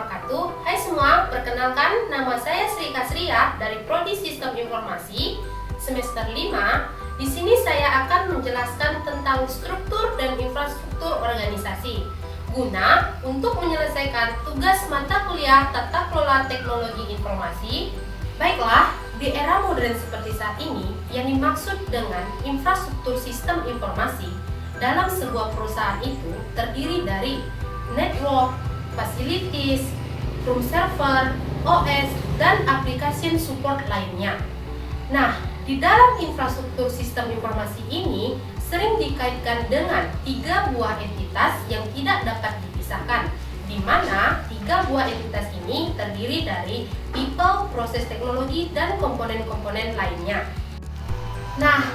wabarakatuh. Hai semua, perkenalkan nama saya Sri Kasria dari Prodi Sistem Informasi semester 5. Di sini saya akan menjelaskan tentang struktur dan infrastruktur organisasi guna untuk menyelesaikan tugas mata kuliah Tata Kelola Teknologi Informasi. Baiklah, di era modern seperti saat ini, yang dimaksud dengan infrastruktur sistem informasi dalam sebuah perusahaan itu terdiri dari network, facilities, room server, OS, dan application support lainnya. Nah, di dalam infrastruktur sistem informasi ini sering dikaitkan dengan 3 buah entitas yang tidak dapat dipisahkan, di mana 3 buah entitas ini terdiri dari people, proses teknologi, dan komponen-komponen lainnya. Nah,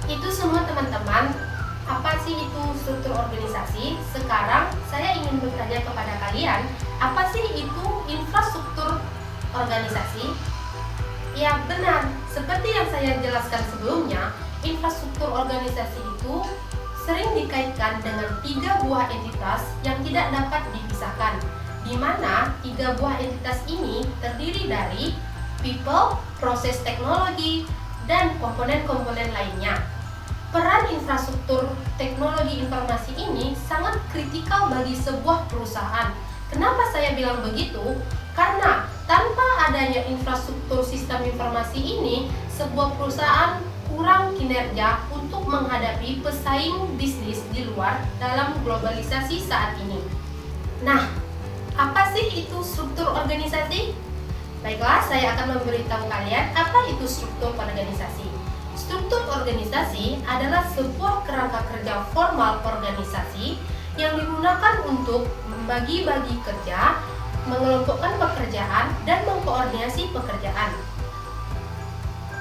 itu semua teman-teman. Apa sih itu struktur organisasi? Sekarang saya ingin bertanya kepada kalian, apa sih itu infrastruktur organisasi? Ya benar, seperti yang saya jelaskan sebelumnya, infrastruktur organisasi itu sering dikaitkan dengan 3 buah entitas yang tidak dapat dipisahkan, di mana 3 buah entitas ini terdiri dari people, proses teknologi, dan komponen-komponen lainnya. Peran infrastruktur teknologi informasi ini sangat kritikal bagi sebuah perusahaan. Kenapa saya bilang begitu? Karena tanpa adanya infrastruktur sistem informasi ini, sebuah perusahaan kurang kinerja untuk menghadapi pesaing bisnis di luar dalam globalisasi saat ini. Nah, apa sih itu struktur organisasi? Baiklah, saya akan memberitahu kalian apa itu struktur organisasi. Struktur organisasi adalah sebuah kerangka kerja formal organisasi yang digunakan untuk membagi-bagi kerja, mengelompokkan pekerjaan, dan mengkoordinasi pekerjaan.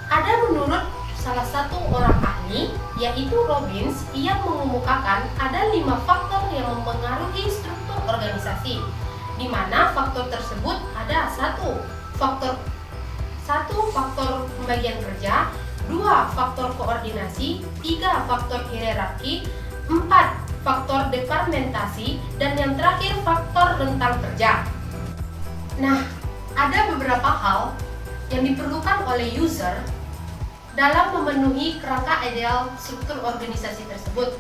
Ada menurut salah satu orang ahli, yaitu Robbins, yang mengemukakan ada 5 faktor yang mempengaruhi struktur organisasi, di mana faktor tersebut ada faktor pembagian kerja, 2 faktor koordinasi, 3 faktor hierarki, 4 faktor departementasi, dan yang terakhir faktor rentang kerja. Nah, ada beberapa hal yang diperlukan oleh user dalam memenuhi kerangka ideal struktur organisasi tersebut.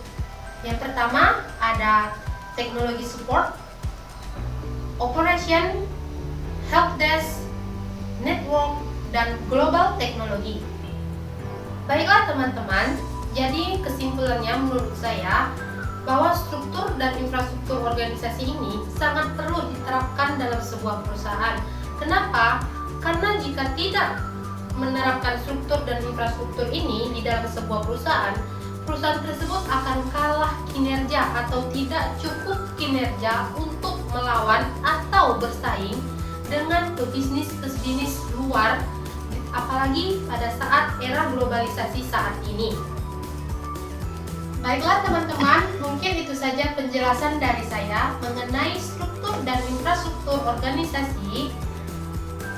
Yang pertama ada teknologi support, operation, help desk, network, dan global teknologi. Baiklah teman-teman, jadi kesimpulannya menurut saya bahwa struktur dan infrastruktur organisasi ini sangat perlu diterapkan dalam sebuah perusahaan. Kenapa? Karena jika tidak menerapkan struktur dan infrastruktur ini di dalam sebuah perusahaan, perusahaan tersebut akan kalah kinerja atau tidak cukup kinerja untuk melawan atau bersaing dengan pebisnis luar, apalagi pada saat era globalisasi saat ini. Baiklah teman-teman, mungkin itu saja penjelasan dari saya mengenai struktur dan infrastruktur organisasi.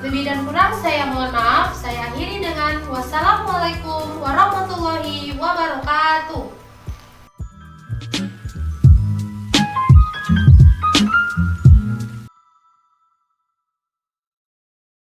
Lebih dan kurang saya mohon maaf. Saya akhiri dengan wassalamualaikum warahmatullahi wabarakatuh.